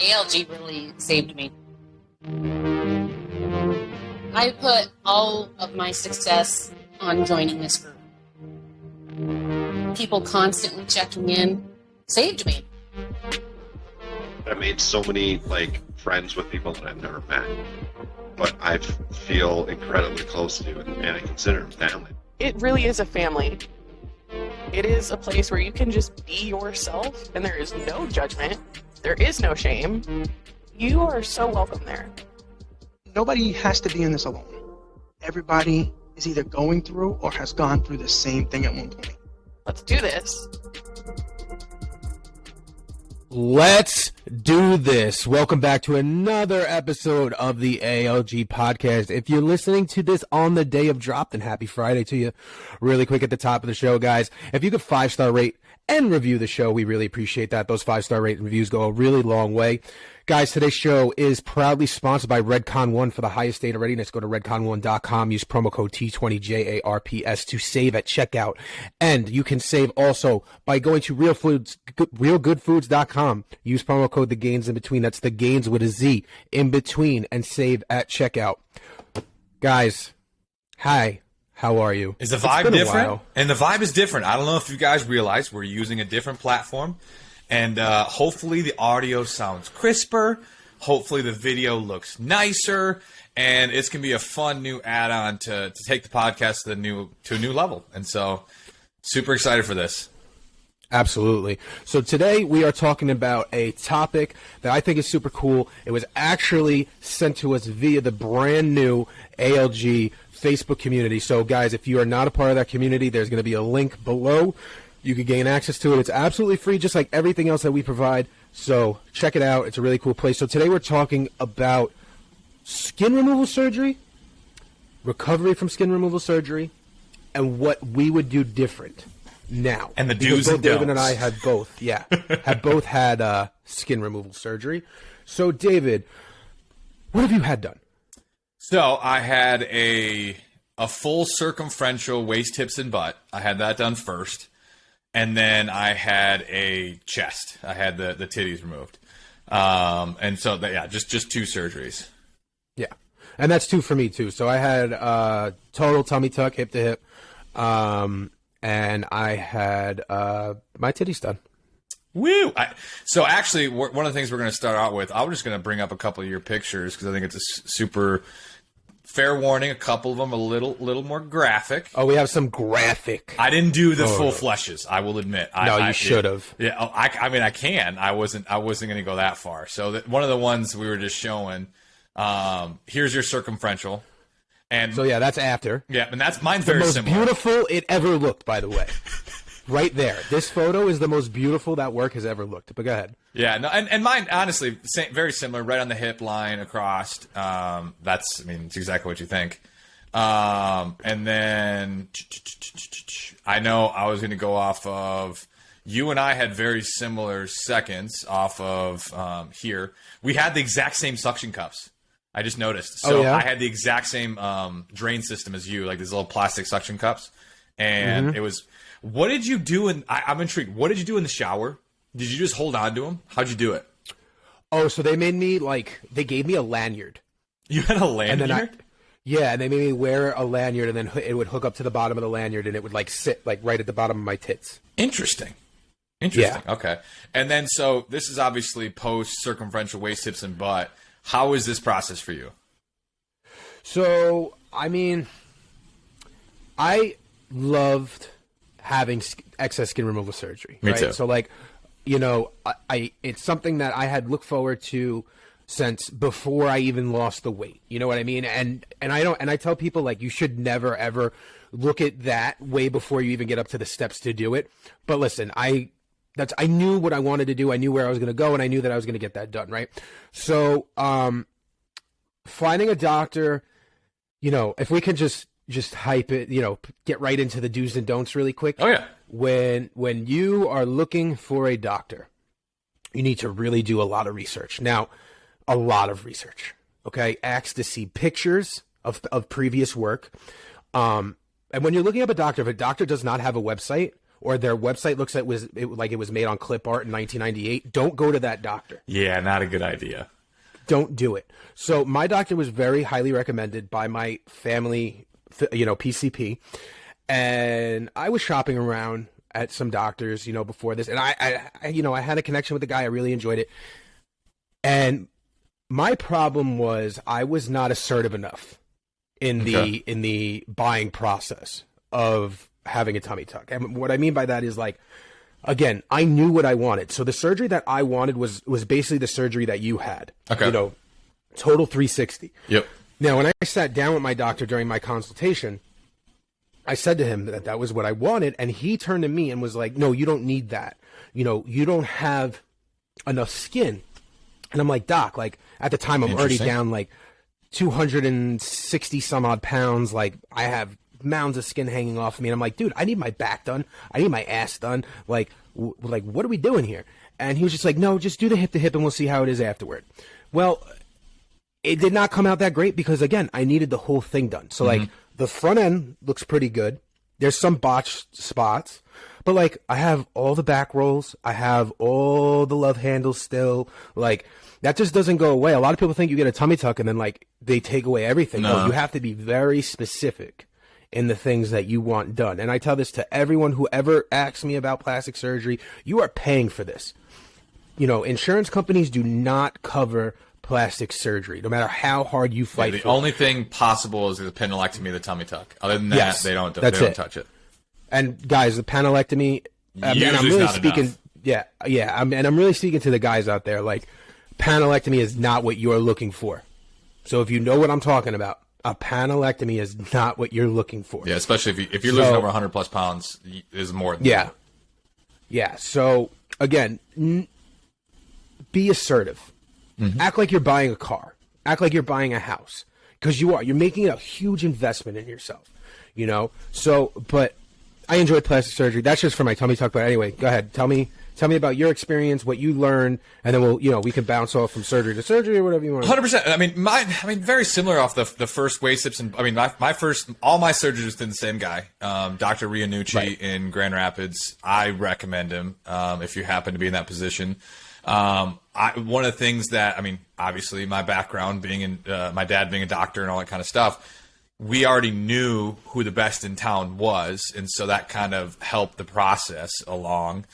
ALG really saved me. I put all of my success on joining this group. People constantly checking in saved me. I made so many friends with people that I've never met, but I feel incredibly close to, and I consider them family. It really is a family. It is a place where you can just be yourself, and there is no judgment. There is no shame. You are so welcome there. Nobody has to be in this alone. Everybody is either going through or has gone through the same thing at one point. Let's do this. Let's do this. Welcome back to another episode of the ALG podcast. If you're listening to this on the day of drop, then happy Friday to you. Really quick at the top of the show, guys. If you could 5-star rate and review the show, we really appreciate that. Those 5-star rate and reviews go a really long way. Guys, today's show is proudly sponsored by Redcon1 for the highest state of readiness. Go to redcon1.com. Use promo code T20JARPS to save at checkout. And you can save also by going to realgoodfoods.com. Use promo code The Gains in Between. That's The Gains with a Z in between, and save at checkout. Guys, hi. How are you? Is the vibe different? And the vibe is different. I don't know if you guys realize we're using a different platform. And hopefully the audio sounds crisper. Hopefully the video looks nicer. And it's going to be a fun new add-on to take the podcast to a new level. And so super excited for this. Absolutely. So today we are talking about a topic that I think is super cool. It was actually sent to us via the brand new ALG Facebook community. So guys, if you are not a part of that community, there's going to be a link below. You can gain access to it. It's absolutely free, just like everything else that we provide. So check it out. It's a really cool place. So today we're talking about skin removal surgery, recovery from skin removal surgery, and what we would do different now. And the do's and don'ts. David and I have both, have both had skin removal surgery. So David, what have you had done? So I had a full circumferential waist, hips, and butt. I had that done first. And then I had a chest. I had the titties removed. And so, just 2 surgeries. Yeah. And that's 2 for me, too. So I had total tummy tuck, hip to hip. And I had my titties done. Woo! So actually, one of the things we're going to start out with, I'm just going to bring up a couple of your pictures because I think it's a super... Fair warning, a couple of them a little more graphic. Oh, we have some graphic. I didn't do the full fleshes, I will admit. You should have. Yeah, I mean, I can. I wasn't going to go that far. So one of the ones we were just showing, here's your circumferential. And so, yeah, that's after. Yeah, and mine's very similar. The most beautiful it ever looked, by the way. Right there. This photo is the most beautiful that work has ever looked. But go ahead. Yeah, no, and mine, honestly, very similar, right on the hip line across. It's exactly what you think. And then I know I was going to go off of, you and I had very similar seconds off of here. We had the exact same suction cups. I just noticed. So I had the exact same drain system as you, like these little plastic suction cups. And it was... What did you do I'm intrigued. What did you do in the shower? Did you just hold on to them? How'd you do it? Oh, so they made me they gave me a lanyard. You had a lanyard? And then they made me wear a lanyard, and then it would hook up to the bottom of the lanyard, and it would sit right at the bottom of my tits. Interesting. Yeah. Okay. And then, so this is obviously post circumferential waist, hips, and butt. How is this process for you? So, I mean, I loved having excess skin removal surgery. Me right? too. So it's something that I had looked forward to since before I even lost the weight. You know what I mean? And I tell people you should never ever look at that way before you even get up to the steps to do it. But listen, I knew what I wanted to do. I knew where I was going to go, and I knew that I was going to get that done. Right. So, finding a doctor, if we can just hype it, get right into the do's and don'ts really quick. Oh, yeah. When you are looking for a doctor, you need to really do a lot of research. Now, a lot of research, okay? Ask to see pictures of previous work. And when you're looking up a doctor, if a doctor does not have a website or their website looks like it was made on clip art in 1998, don't go to that doctor. Yeah, not a good idea. Don't do it. So my doctor was very highly recommended by my family, PCP, and I was shopping around at some doctors, before this, and I had a connection with the guy. I really enjoyed it, and my problem was I was not assertive enough in the buying process of having a tummy tuck. And what I mean by that is, like, again, I knew what I wanted. So the surgery that I wanted was basically the surgery that you had. Okay. Total 360. Yep. Now, when I sat down with my doctor during my consultation, I said to him that was what I wanted, and he turned to me and was like, "No, you don't need that. You don't have enough skin." And I'm like, "Doc, like, at the time I'm already down like 260 some odd pounds. Like, I have mounds of skin hanging off of me." And I'm like, "Dude, I need my back done. I need my ass done. Like, what are we doing here?" And he was just like, "No, just do the hip to hip and we'll see how it is afterward." Well, it did not come out that great because, again, I needed the whole thing done. So, like, the front end looks pretty good. There's some botched spots, but, like, I have all the back rolls. I have all the love handles still. Like, that just doesn't go away. A lot of people think you get a tummy tuck and then, like, they take away everything. No, you have to be very specific in the things that you want done. And I tell this to everyone who ever asks me about plastic surgery. You are paying for this. Insurance companies do not cover plastic surgery, no matter how hard you fight. The only thing possible is the pennilectomy, the tummy tuck. Other than that, they don't touch it. And guys, the pannelectomy, and I'm really speaking. Enough. Yeah. I'm really speaking to the guys out there. Like, pannelectomy is not what you're looking for. So if you know what I'm talking about, a pannelectomy is not what you're looking for. Yeah, especially if you're losing over 100 plus pounds, is more than that. Yeah. So again, be assertive. Act like you're buying a car. Act like you're buying a house, because you are. You're making a huge investment in yourself. So, but I enjoyed plastic surgery. That's just for my tummy tuck. But anyway, go ahead. Tell me about your experience, what you learned, and then we can bounce off from surgery to surgery or whatever you want. 100%. I mean, very similar off the first waist tips, and I mean, all my surgeries was to the same guy, Dr. Rianucci in Grand Rapids. I recommend him if you happen to be in that position. One of the things that, I mean, obviously my background being my dad being a doctor and all that kind of stuff, we already knew who the best in town was, and so that kind of helped the process along.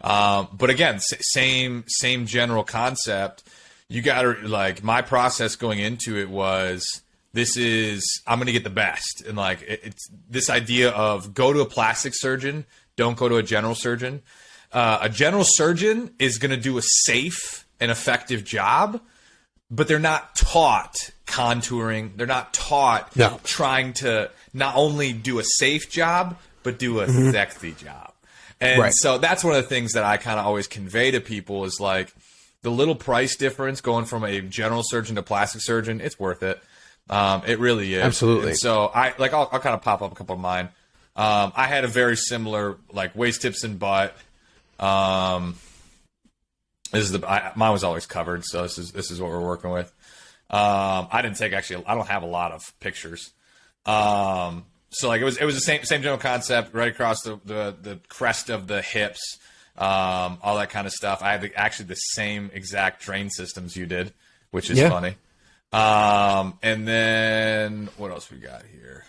But again, same general concept. You got to, like, my process going into it was, I'm going to get the best. And, like, it's this idea of go to a plastic surgeon, don't go to a general surgeon. A general surgeon is going to do a safe and effective job, but they're not taught contouring. They're not taught trying to not only do a safe job, but do a sexy job. And so that's one of the things that I kind of always convey to people is, like, the little price difference going from a general surgeon to plastic surgeon, it's worth it. It really is. Absolutely. And so I'll kind of pop up a couple of mine. I had a very similar, like, waist tips and butt. Mine was always covered, so this is what we're working with. I don't have a lot of pictures. So, like, it was the same general concept, right across the crest of the hips, all that kind of stuff. I had actually the same exact drain systems you did, which is funny. And then what else we got here?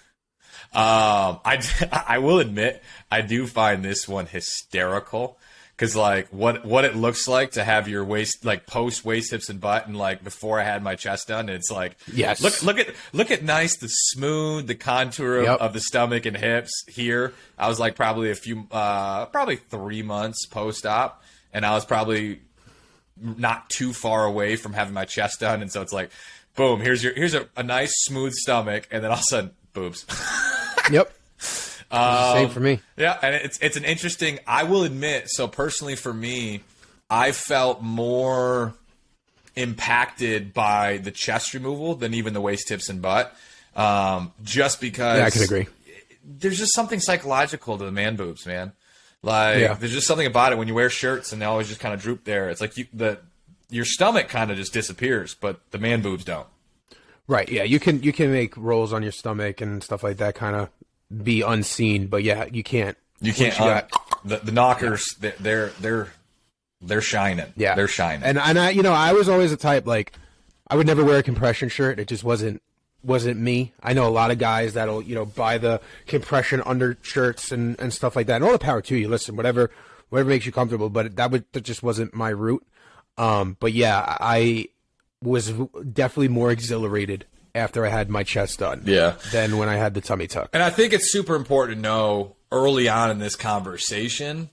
I will admit I do find this one hysterical. Because, like, what it looks like to have your waist, like, post waist, hips, and butt, and, like, before I had my chest done, it's like, yes, look at nice, the smooth, the contour of the stomach and hips here. I was, like, probably probably 3 months post op, and I was probably not too far away from having my chest done, and so it's like, boom, here's a nice smooth stomach, and then all of a sudden, boobs. Yep. Same for me. Yeah, and it's an interesting. I will admit. So personally, for me, I felt more impacted by the chest removal than even the waist, hips, and butt. Just because. Yeah, I can agree. There's just something psychological to the man boobs, man. Like, there's just something about it when you wear shirts and they always just kind of droop there. It's like your stomach kind of just disappears, but the man boobs don't. Right. Yeah. You can make rolls on your stomach and stuff like that, kind of be unseen, but yeah, you can't. You can't. the knockers, they're shining. Yeah, they're shining. And I was always the type, like, I would never wear a compression shirt. It just wasn't me. I know a lot of guys that'll buy the compression undershirts and stuff like that. And all the power to you. Listen, whatever makes you comfortable. But that just wasn't my route. But yeah, I was definitely more exhilarated after I had my chest done. Yeah. Than when I had the tummy tuck. And I think it's super important to know early on in this conversation.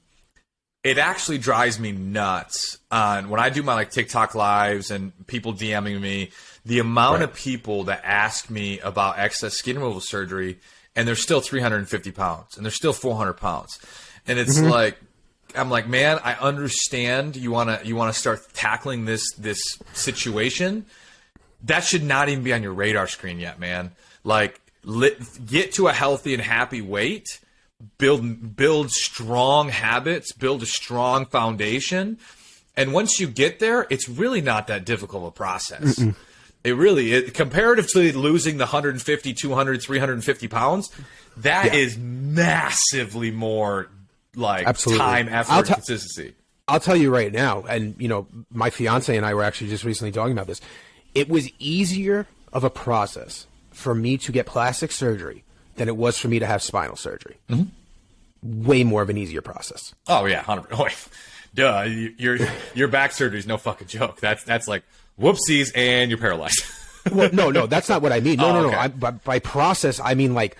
It actually drives me nuts on when I do my TikTok lives and people DMing me, the amount of people that ask me about excess skin removal surgery, and they're still 350 pounds and they're still 400 pounds. And it's like, I'm like, man, I understand you want to start tackling this situation. That should not even be on your radar screen yet, man. Like, get to a healthy and happy weight. Build strong habits, build a strong foundation. And once you get there, it's really not that difficult of a process. It really, comparatively losing the 150, 200, 350 pounds, that is massively more time, effort, and consistency. I'll tell you right now, and my fiance and I were actually just recently talking about this. It was easier of a process for me to get plastic surgery than it was for me to have spinal surgery. Way more of an easier process. Oh yeah, 100%. Duh, your back surgery is no fucking joke. That's like whoopsies and you're paralyzed. Well, no, that's not what I mean. No. Okay. By process, I mean like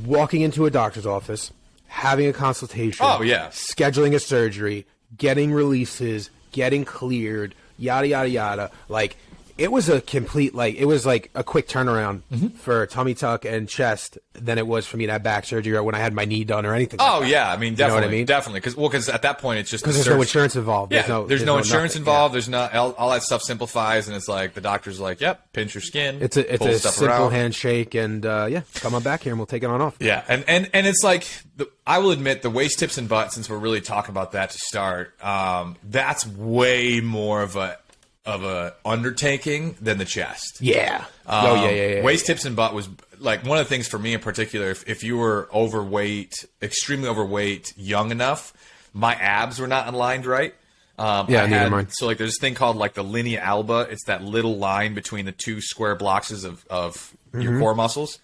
walking into a doctor's office, having a consultation. Oh yeah, scheduling a surgery, getting releases, getting cleared, yada yada yada. Like, it was a complete, it was like a quick turnaround for tummy tuck and chest than it was for me to have back surgery or when I had my knee done or anything. Oh, like that. yeah. I mean, definitely. You know what I mean? Definitely. Because at that point, it's just because there's no insurance involved. Yeah, there's no insurance nothing. involved. Yeah. There's not all that stuff simplifies, and it's like the doctor's like, "Yep, pinch your skin." It's a simple around. handshake, and come on back here, and we'll take it on off. Yeah, and it's like I will admit the waist, tips, and butt. Since we're really talking about that to start, that's way more of a undertaking than the chest. Yeah. Waist, tips, and butt was like one of the things for me in particular. If you were overweight, extremely overweight, young enough, my abs were not aligned right. Neither mine. So there's this thing called the linea alba. It's that little line between the two square blocks of your core muscles.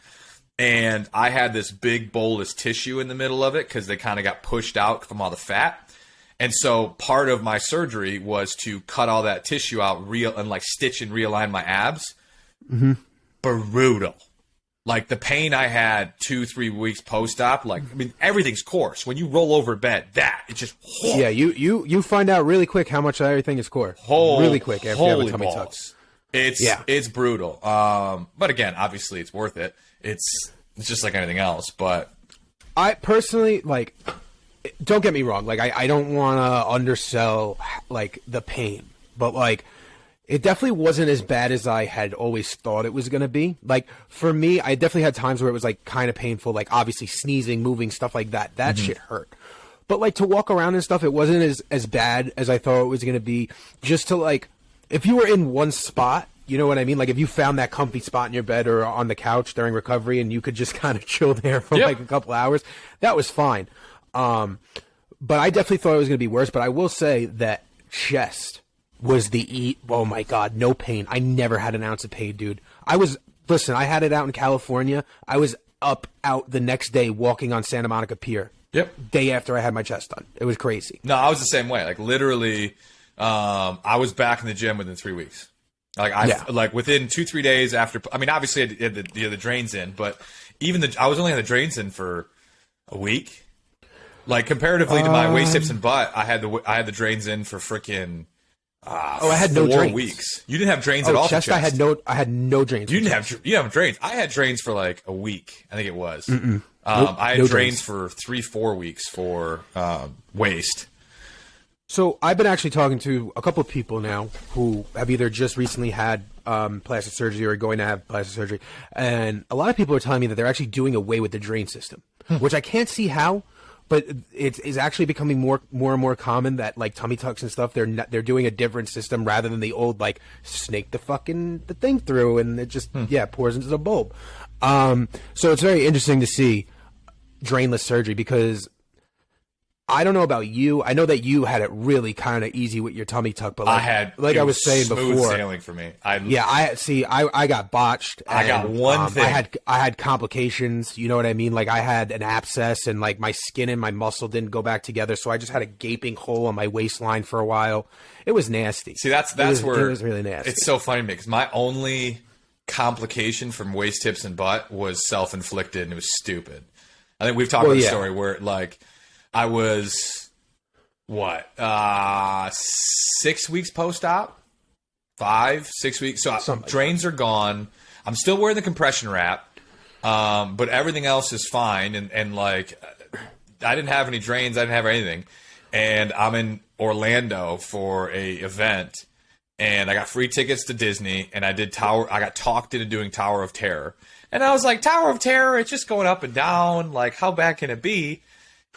And I had this big bolus tissue in the middle of it because they kind of got pushed out from all the fat. And so part of my surgery was to cut all that tissue out and stitch and realign my abs. Brutal. The pain I had 2-3 weeks post-op, everything's coarse. When you roll over bed, it's just Yeah, you find out really quick how much everything is coarse. Really quick after you have a tummy tuck. It's brutal. But again, obviously it's worth it. It's just like anything else, but I personally don't get me wrong. I don't want to undersell the pain, but it definitely wasn't as bad as I had always thought it was going to be. For me, I definitely had times where it was kind of painful, obviously sneezing, moving, stuff like that. That shit hurt. But to walk around and stuff, it wasn't as bad as I thought it was going to be. Just to if you were in one spot, you know what I mean? If you found that comfy spot in your bed or on the couch during recovery and you could just kind of chill there for a couple hours, that was fine. But I definitely thought it was going to be worse. But I will say that chest was oh my God, no pain. I never had an ounce of pain, dude. I had it out in California. I was out the next day walking on Santa Monica Pier. Yep. Day after I had my chest done. It was crazy. No, I was the same way. Literally, I was back in the gym within 3 weeks. Within 2-3 days after. I mean, obviously I had the drains in, but I was only on the drains in for a week. Comparatively to my waist, hips, and butt, I had the drains in for freaking. I had no 4 drains. weeks. You didn't have drains at all. Chest, for chest. I had no drains. You didn't have drains. I had drains for a week. I think it was. Nope, I had no drains for 3-4 weeks for waist. So I've been actually talking to a couple of people now who have either just recently had plastic surgery or are going to have plastic surgery, and a lot of people are telling me that they're actually doing away with the drain system, which I can't see how. But it's actually becoming more and more common that tummy tucks and stuff they're doing a different system rather than the old snake the thing through and it just pours into the bulb. So it's very interesting to see drainless surgery because I don't know about you. I know that you had it really kind of easy with your tummy tuck, but I was saying smooth before, sailing for me. I got botched. I got one thing. I had complications. You know what I mean? Like I had an abscess, and like my skin and my muscle didn't go back together, so I just had a gaping hole on my waistline for a while. It was nasty. See, that's where it was really nasty. It's so funny to me because my only complication from waist tips and butt was self-inflicted, and it was stupid. I think we've talked about the story where like. I was, 6 weeks post-op? 5, 6 weeks. So drains are gone. I'm still wearing the compression wrap, but everything else is fine. And like, I didn't have any drains. I didn't have anything. And I'm in Orlando for a event, and I got free tickets to Disney, and I got talked into doing Tower of Terror. And I was like, Tower of Terror, it's just going up and down. Like, how bad can it be?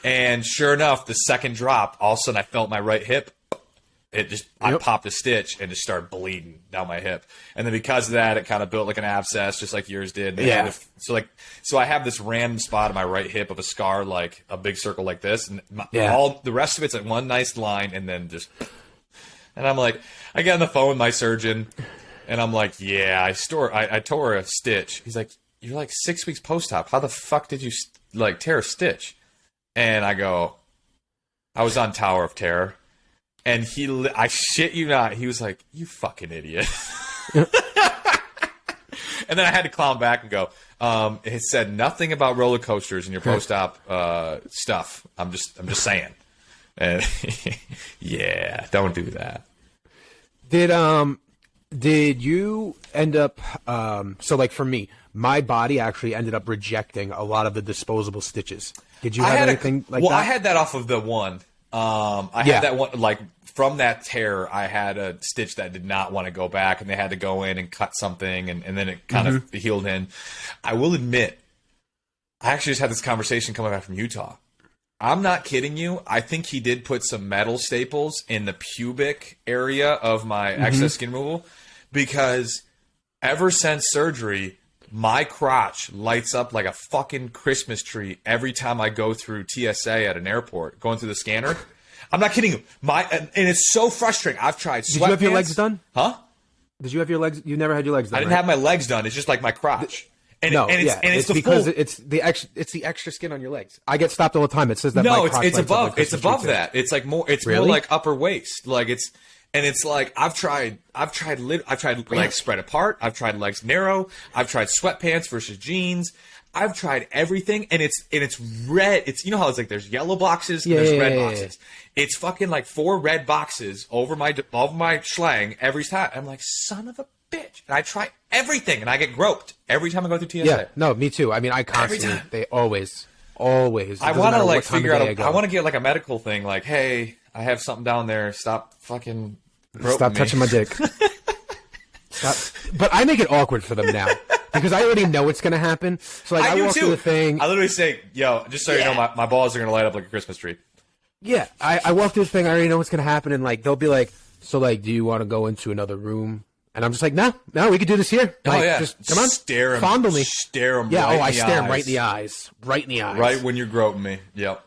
And sure enough, the second drop, all of a sudden I felt my right hip. I popped a stitch and just started bleeding down my hip. And then because of that, it kind of built like an abscess, just like yours did. So I have this random spot on my right hip of a scar, like a big circle like this. And all the rest of it's like one nice line, and then just. And I'm like, I get on the phone with my surgeon, and I'm like, yeah, I tore a stitch. He's like, you're like 6 weeks post-op. How the fuck did you like tear a stitch? And I go, I was on Tower of Terror. And I shit you not, he was like, you fucking idiot. And then I had to clown back and go, it said nothing about roller coasters in your post-op stuff. I'm just saying. And yeah, don't do that. Did you end up, so like for me, my body actually ended up rejecting a lot of the disposable stitches. Did you have anything like that? Well, I had that off of the one. I had that one, like from that tear, I had a stitch that did not want to go back, and they had to go in and cut something, and then it kind of healed in. I will admit, I actually just had this conversation coming back from Utah. I'm not kidding you. I think he did put some metal staples in the pubic area of my excess skin removal, because ever since surgery, my crotch lights up like a fucking Christmas tree every time I go through TSA at an airport, going through the scanner. I'm not kidding you. And it's so frustrating. I've tried sweatpants. Did you have your legs done? Huh? Did you have your legs? You never had your legs done. I didn't have my legs done. It's just like my crotch. It's because it's the extra skin on your legs. I get stopped all the time. It says that. No, it's above that. It's like more. It's more like upper waist. Like it's. And it's like I've tried legs spread apart. I've tried legs narrow. I've tried sweatpants versus jeans. I've tried everything, and it's red. It's, you know how it's like there's yellow boxes, and there's red boxes. It's fucking like 4 red boxes over my schlang every time. I'm like, son of a bitch. And I try everything, and I get groped every time I go through TSA. Yeah, no, me too. I mean, I constantly. They always. I want to like figure out. I want to get like a medical thing. Like, hey, I have something down there. Stop fucking. Stop touching my dick. Stop. But I make it awkward for them now because I already know it's going to happen. So like, I walk through the thing. I literally say, yo, just so you know, my balls are going to light up like a Christmas tree. Yeah, I walk through the thing. I already know what's going to happen. And like, they'll be like, so like, do you want to go into another room? And I'm just like, no, we could do this here. Like, just come on, stare him, fondle me, stare him. Yeah, right I stare him right in the eyes, right when you're groping me. Yep.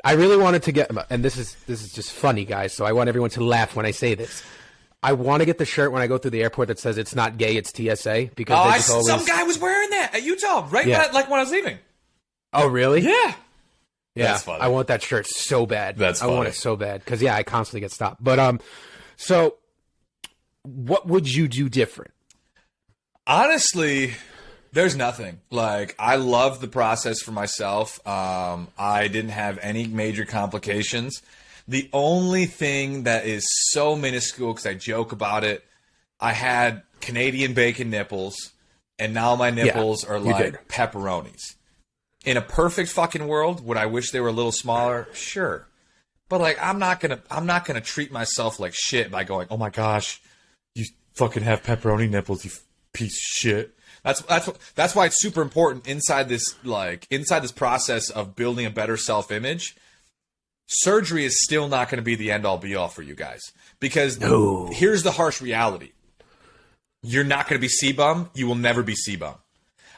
I really wanted to get, and this is just funny, guys. So I want everyone to laugh when I say this. I want to get the shirt when I go through the airport that says it's not gay, it's TSA, because some guy was wearing that at Utah like when I was leaving. Oh, really? Yeah. That's funny. I want that shirt so bad. That's funny. I want it so bad because I constantly get stopped. But so what would you do different? Honestly, there's nothing. Like, I love the process for myself. I didn't have any major complications. The only thing that is so minuscule, because I joke about it, I had Canadian bacon nipples, and now my nipples are like pepperonis. In a perfect fucking world, would I wish they were a little smaller? Sure. But like, I'm not gonna treat myself like shit by going, oh my gosh, you fucking have pepperoni nipples, you piece of shit. That's why it's super important inside this process of building a better self-image. Surgery is still not going to be the end-all be-all for you guys. Because here's the harsh reality. You're not going to be C-bum. You will never be C-bum.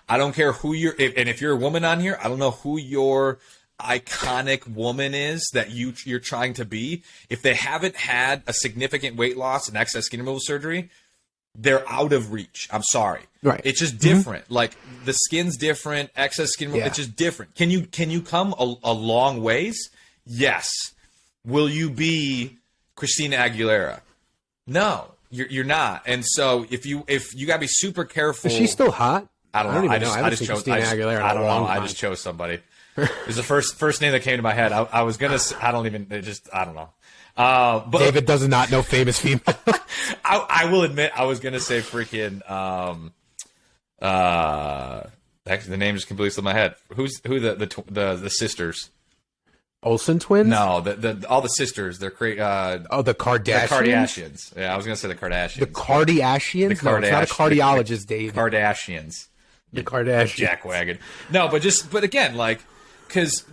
I don't care who you're... and if you're a woman on here, I don't know who your iconic woman is that you're trying to be, if they haven't had a significant weight loss and excess skin removal surgery, they're out of reach. I'm sorry. Right. It's just different. Like the skin's different, excess skin removal, it's just different. Can you come a long ways? Yes. Will you be Christina Aguilera? No, you're not. And so if you gotta be super careful. Is she still hot? I don't know. I just chose. Christina Aguilera. I don't know. I just chose somebody. It was the first name that came to my head. I was gonna. I don't even. I don't know. But David does not know famous female. I will admit I was gonna say freaking. Actually, the name just completely slipped my head. Who the sisters? Olsen twins? No, all the sisters. They're the Kardashians. The Kardashians. Yeah, I was gonna say the Kardashians. The Kardashians? No, it's not a cardiologist, Dave. Kardashians. The Kardashians. Jackwagon. No, but again, like, because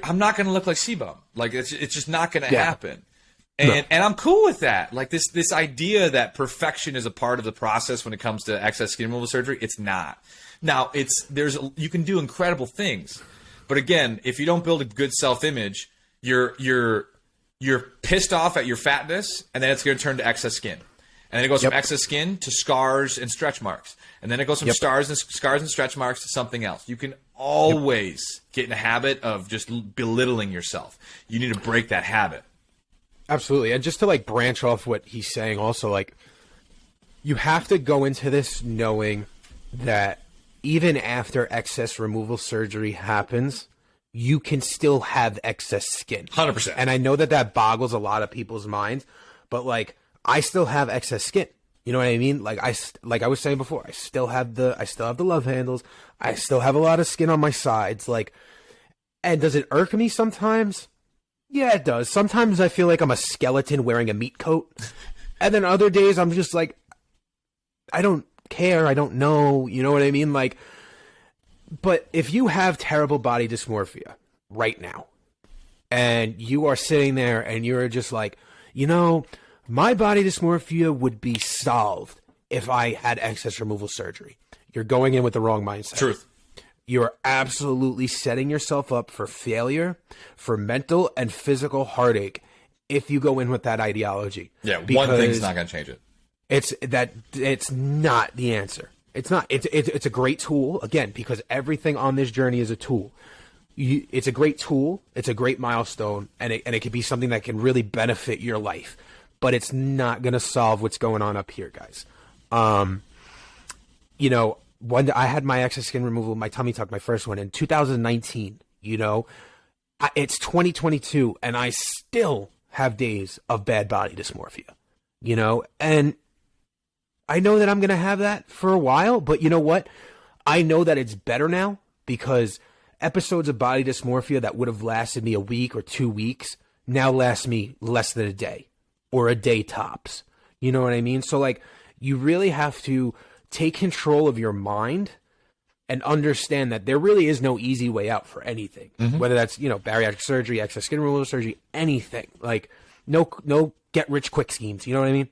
I'm not going to look like Sebum. Like, it's just not going to happen. And I'm cool with that. Like, this idea that perfection is a part of the process when it comes to excess skin removal surgery, it's not. Now, you can do incredible things. But again, if you don't build a good self-image, you're pissed off at your fatness, and then it's going to turn to excess skin. And then it goes from excess skin to scars and stretch marks. And then it goes from scars and stretch marks to something else. You can always get in a habit of just belittling yourself. You need to break that habit. Absolutely. And just to like branch off what he's saying also, like, you have to go into this knowing that even after excess removal surgery happens, you can still have excess skin. 100%. And I know that boggles a lot of people's minds, but like, I still have excess skin. You know what I mean? Like I was saying before, I still have the love handles. I still have a lot of skin on my sides. Like, and does it irk me sometimes? Yeah, it does. Sometimes I feel like I'm a skeleton wearing a meat coat. And then other days I'm just like, I don't care. I don't know. You know what I mean? Like, but if you have terrible body dysmorphia right now, and you are sitting there and you're just like, my body dysmorphia would be solved if I had excess removal surgery. You're going in with the wrong mindset. Truth. You're absolutely setting yourself up for failure, for mental and physical heartache if you go in with that ideology. Yeah, one thing's not going to change it. It's not the answer. It's not. It's a great tool, again, because everything on this journey is a tool. It's a great tool. It's a great milestone, and it can be something that can really benefit your life. But it's not going to solve what's going on up here, guys. When I had my excess skin removal, my tummy tuck, my first one in 2019, it's 2022 and I still have days of bad body dysmorphia, and I know that I'm going to have that for a while, but you know what? I know that it's better now because episodes of body dysmorphia that would have lasted me a week or 2 weeks now last me less than a day. Or a day tops. You know what I mean? So, like, you really have to take control of your mind and understand that there really is no easy way out for anything. Mm-hmm. Whether that's, bariatric surgery, excess skin removal surgery, anything. Like, no get-rich-quick schemes. You know what I mean?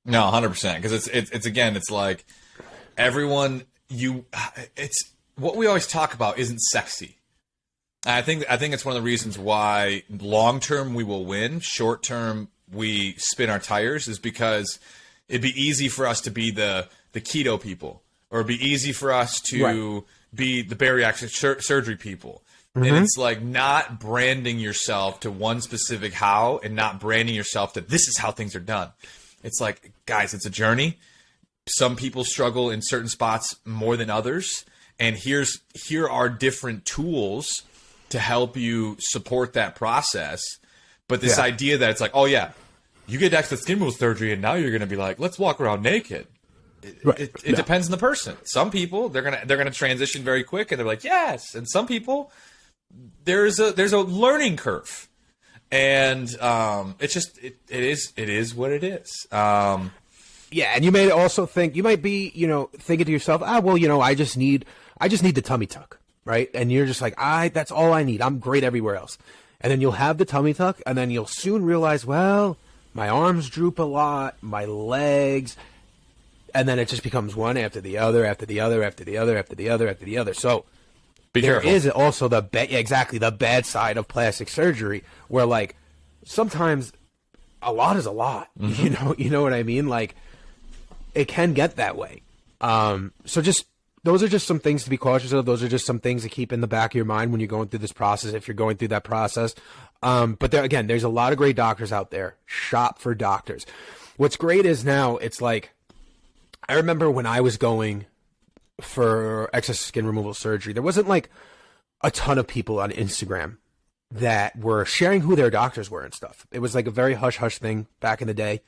No, 100%. Because it's again, it's like everyone, it's what we always talk about isn't sexy. I think it's one of the reasons why long-term we will win, short-term we spin our tires, is because it'd be easy for us to be the keto people, or it'd be easy for us to be the bariatric surgery people. Mm-hmm. And it's like not branding yourself to one specific how, and not branding yourself that this is how things are done. It's like, guys, it's a journey. Some people struggle in certain spots more than others, and here are different tools to help you support that process. But this idea that it's like, oh yeah, you get excess skin removal surgery and now you're going to be like, let's walk around naked. It depends on the person. Some people they're gonna transition very quick and they're like, yes. And some people there's a learning curve, and it is what it is. And you may also think, you might be thinking to yourself, I just need the tummy tuck, right? And you're just like, that's all I need. I'm great everywhere else. And then you'll have the tummy tuck, and then you'll soon realize, well, my arms droop a lot, my legs, and then it just becomes one after the other, after the other, after the other, after the other, after the other. So there careful. is also the bad side of plastic surgery, where like sometimes a lot is a lot. You know what I mean? Like it can get that way. So just those are just some things to be cautious of. Those are just some things to keep in the back of your mind when you're going through this process, if you're going through that process. But there, again, there's a lot of great doctors out there. Shop for doctors. What's great is now it's like, I remember when I was going for excess skin removal surgery, there wasn't like a ton of people on Instagram that were sharing who their doctors were and stuff. It was like a very hush-hush thing back in the day.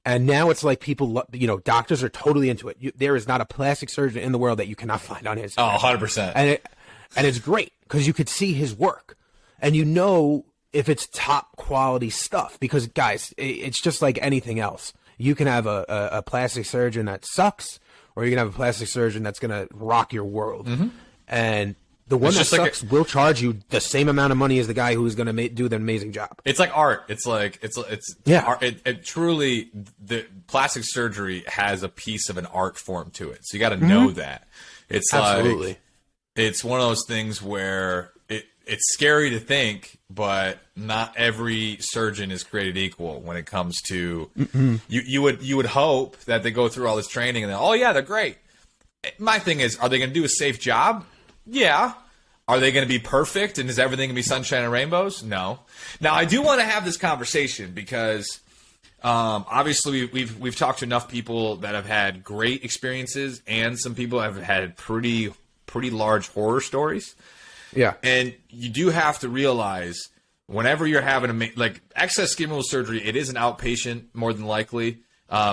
And now it's like people, doctors are totally into it. There is not a plastic surgeon in the world that you cannot find on Instagram. Oh, 100%. And it's great because you could see his work. And if it's top quality stuff. Because, guys, it's just like anything else. You can have a plastic surgeon that sucks, or you can have a plastic surgeon that's going to rock your world. And the one that sucks will charge you the same amount of money as the guy who's going to do the amazing job. It's like art. It's art. It truly, the plastic surgery has a piece of an art form to it. So you got to know that. It's Absolutely. like, it's one of those things where it's scary to think, but not every surgeon is created equal when it comes to, you would hope that they go through all this training and then, oh yeah, they're great. My thing is, are they going to do a safe job? Yeah. Are they going to be perfect, and is everything going to be sunshine and rainbows? No. Now, I do want to have this conversation because obviously we've talked to enough people that have had great experiences, and some people have had pretty large horror stories. Yeah. And you do have to realize whenever you're having excess skin removal surgery, it is an outpatient more than likely,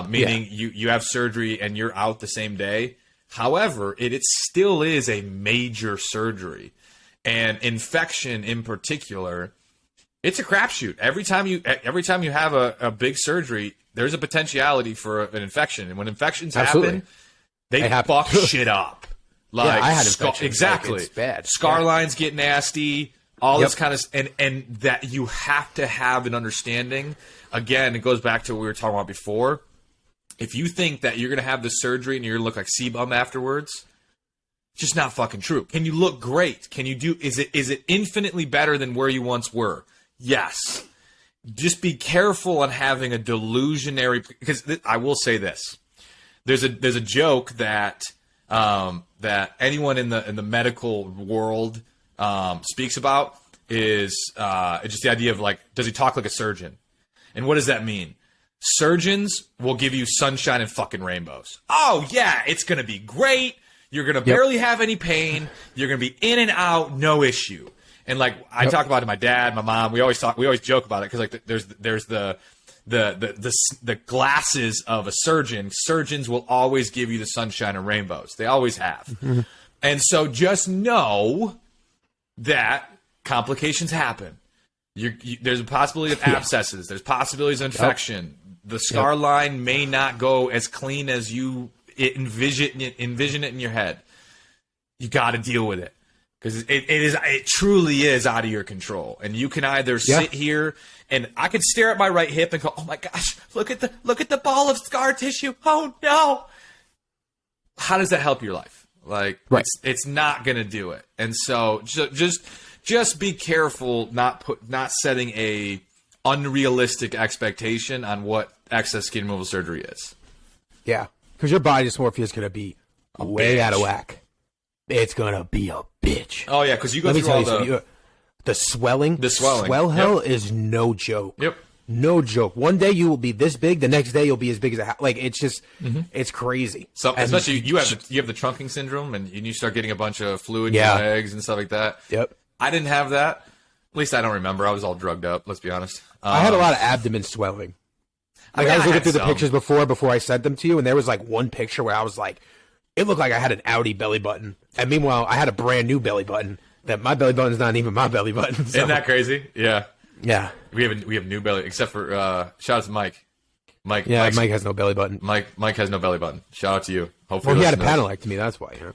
meaning you have surgery and you're out the same day. However, it still is a major surgery, and infection in particular, it's a crapshoot. Every time you have a big surgery, there's a potentiality for an infection, and when infections happen, they fuck shit up. Like I had infections. Exactly, like, it's bad. Scar lines get nasty. All this kind of and that you have to have an understanding. Again, it goes back to what we were talking about before. If you think that you're going to have the surgery and you're going to look like C-bum afterwards, it's just not fucking true. Can you look great? Can you do? Is it infinitely better than where you once were? Yes. Just be careful on having a delusionary. Because I will say this: there's a joke that that anyone in the medical world speaks about is just the idea of like, does he talk like a surgeon? And what does that mean? Surgeons will give you sunshine and fucking rainbows. Oh, yeah, it's going to be great. You're going to barely have any pain. You're going to be in and out, no issue. And like I talk about it to my dad, my mom. We always joke about it because like there's the glasses of a surgeon. Surgeons will always give you the sunshine and rainbows. They always have. And so just know that complications happen. There's a possibility of abscesses. There's possibilities of infection. The scar line may not go as clean as you envision it in your head. You got to deal with it because it truly is out of your control. And you can either sit here and I could stare at my right hip and go, "Oh my gosh, look at the ball of scar tissue. Oh no!" How does that help your life? Like it's not going to do it. And so just be careful not setting a unrealistic expectation on what excess skin removal surgery is. Yeah, because your body dysmorphia is going to be way out of whack. It's going to be a bitch. Oh yeah, because you go through all the swelling. The swelling. Swell hell is no joke. Yep. No joke. One day you will be this big. The next day you'll be as big as a house. Like it's just, it's crazy. So especially you have the trunking syndrome, and you start getting a bunch of fluid in your legs and stuff like that. Yep. I didn't have that. At least I don't remember. I was all drugged up. Let's be honest. I had a lot of abdomen swelling. Like I was looking through the pictures before I sent them to you, and there was like one picture where I was like, it looked like I had an Audi belly button, and meanwhile I had a brand new belly button. That my belly button is not even my belly button. So. Isn't that crazy? Yeah. Yeah. We have new belly, except for shout out to Mike. Mike has no belly button. Mike has no belly button. Shout out to you. Hopefully, he had a panellectomy. That's why. Huh?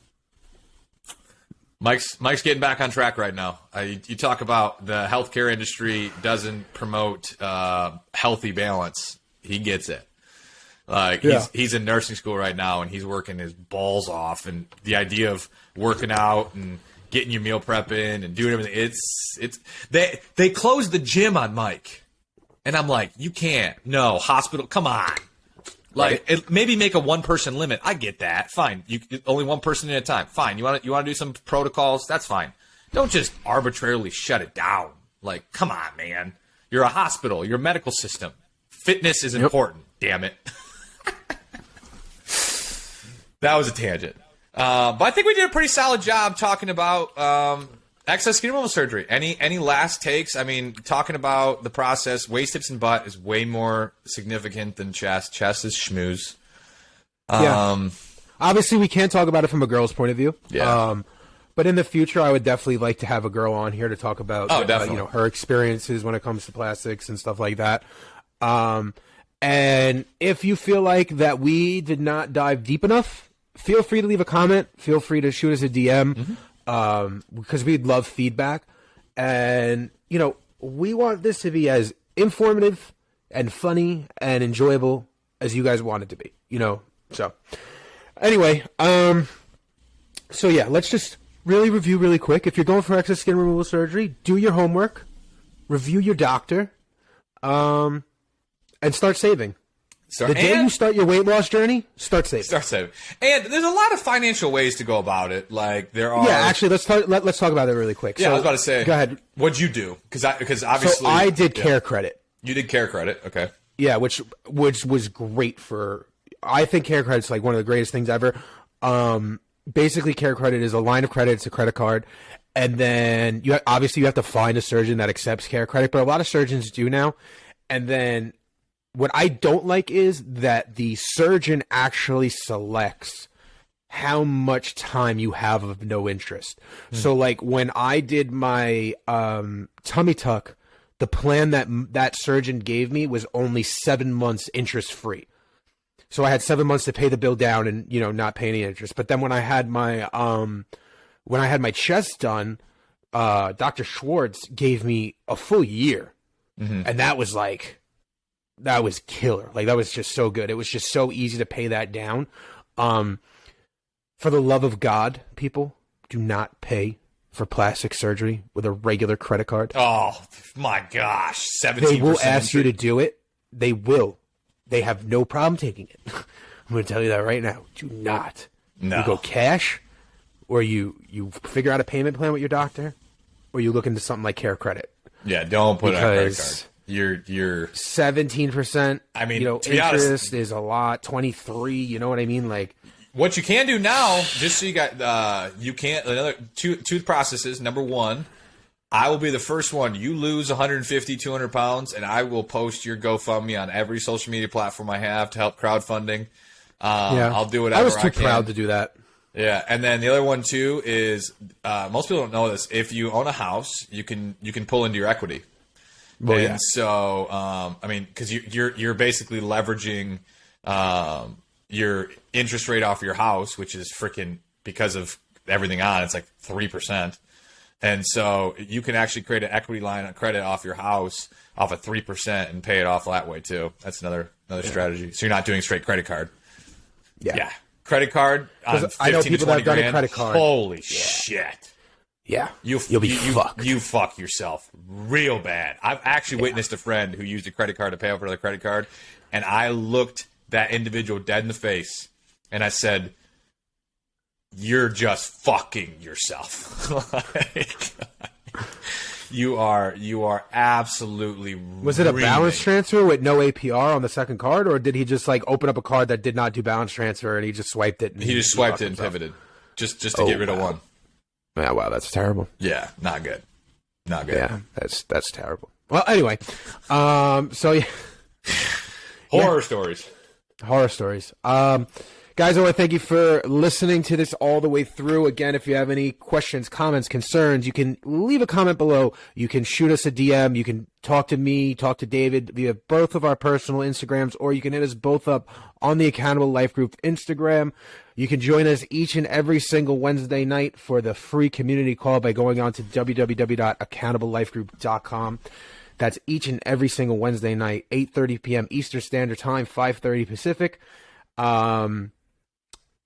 Mike's getting back on track right now. You talk about the healthcare industry doesn't promote healthy balance. He gets it. Like he's in nursing school right now, and he's working his balls off. And the idea of working out and getting your meal prep in and doing everything. It's they closed the gym on Mike, and I'm like, you can't. No hospital. Come on. Like maybe make a 1-person limit. I get that. Fine. You only 1 person at a time. Fine. You want to do some protocols? That's fine. Don't just arbitrarily shut it down. Like, come on, man. You're a hospital. You're a medical system. Fitness is important. Damn it. That was a tangent. But I think we did a pretty solid job talking about excess skin removal surgery. Any last takes? I mean, talking about the process, waist, hips, and butt is way more significant than chest. Chest is schmooze. Yeah. Obviously, we can't talk about it from a girl's point of view. Yeah. But in the future, I would definitely like to have a girl on here to talk about her experiences when it comes to plastics and stuff like that. And if you feel like that we did not dive deep enough, feel free to leave a comment. Feel free to shoot us a DM because we'd love feedback. And, we want this to be as informative and funny and enjoyable as you guys want it to be, So, anyway, so yeah, let's just really review really quick. If you're going for excess skin removal surgery, do your homework, review your doctor, and start saving. The day you start your weight loss journey, start saving. And there's a lot of financial ways to go about it. Like there are. Yeah, actually, let's talk about that really quick. Yeah, so, I was about to say. Go ahead. What'd you do? Because obviously. So I did care credit. You did care credit, okay. Yeah, which was great for. I think care credit's like one of the greatest things ever. Basically, care credit is a line of credit. It's a credit card. And then you have to find a surgeon that accepts care credit, but a lot of surgeons do now. And then what I don't like is that the surgeon actually selects how much time you have of no interest. So like when I did my tummy tuck, the plan that surgeon gave me was only 7 months interest free. So I had 7 months to pay the bill down and, not pay any interest. But then when I had my chest done, Dr. Schwartz gave me a full year. And that was killer. Like that was just so good. It was just so easy to pay that down. For the love of God, people, do not pay for plastic surgery with a regular credit card. Oh my gosh. 17%. They will ask you to do it. They will. They have no problem taking it. I'm going to tell you that right now. Do not. No. You go cash, or you figure out a payment plan with your doctor, or you look into something like care credit. Yeah, don't put it on a credit card. You're 17%. I mean, interest honest, is a lot. 23. You know what I mean? Like what you can do now, just so you got you can't another two processes. Number one, I will be the first one. You lose 150, 200 pounds, and I will post your GoFundMe on every social media platform I have to help crowdfunding. I'll do whatever I was too can. proud to do that. Yeah, and then the other one too is most people don't know this. If you own a house, you can pull into your equity. Well, and so, I mean, because you're basically leveraging your interest rate off your house, which is freaking because of everything on. It's like 3%. And so you can actually create an equity line of credit off your house off of 3% and pay it off that way too. That's another strategy. So you're not doing straight credit card. Yeah. Credit card on 15 I know people to 20 that have done grand. a credit card. Holy shit. Yeah. You'll be fucked. You fuck yourself real bad. I've actually witnessed a friend who used a credit card to pay off another credit card, and I looked that individual dead in the face and I said, "You're just fucking yourself." You are absolutely. Was it a balance transfer with no APR on the second card, or did he just like open up a card that did not do balance transfer and he just swiped it? He just swiped it and pivoted, just to get rid of one. Yeah, wow, that's terrible. Yeah, not good. Not good. Yeah, that's terrible. Well, anyway, so yeah, horror stories. Guys, I want to thank you for listening to this all the way through. Again, if you have any questions, comments, concerns, you can leave a comment below. You can shoot us a DM. You can talk to me, talk to David via both of our personal Instagrams, or you can hit us both up on the Accountable Life Group Instagram. You can join us each and every single Wednesday night for the free community call by going on to www.accountable.lifegroup.com. That's each and every single Wednesday night, 8:30 p.m. Eastern Standard Time, 5:30 Pacific.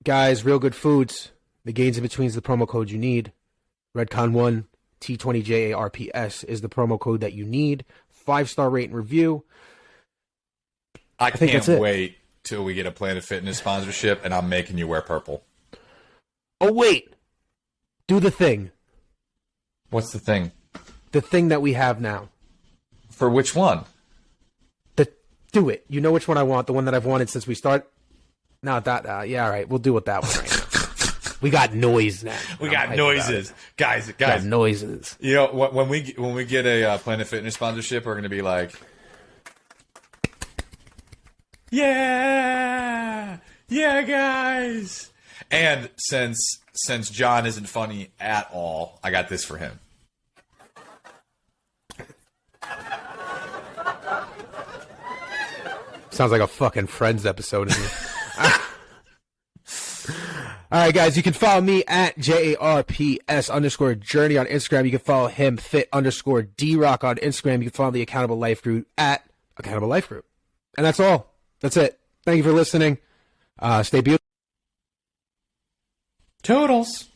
Guys, Real Good Foods, the gains in between is the promo code you need. Redcon1 T20JARPS is the promo code that you need. 5-star rate and review. I think can't that's it. wait till we get a Planet Fitness sponsorship, and I'm making you wear purple. Oh, wait. Do the thing. What's the thing? The thing that we have now. For which one? Do it. You know which one I want. The one that I've wanted since we started. No, that. Yeah, all right. We'll do it that one right now. We got noise now. We got noises, guys. Got noises. You know, when we get a Planet Fitness sponsorship, we're gonna be like, yeah, guys. And since John isn't funny at all, I got this for him. Sounds like a fucking Friends episode. All right, guys, you can follow me at JARPS_journey on Instagram. You can follow him, fit_DRock on Instagram. You can follow the Accountable Life Group at Accountable Life Group. And that's all. That's it. Thank you for listening. Stay beautiful. Toodles.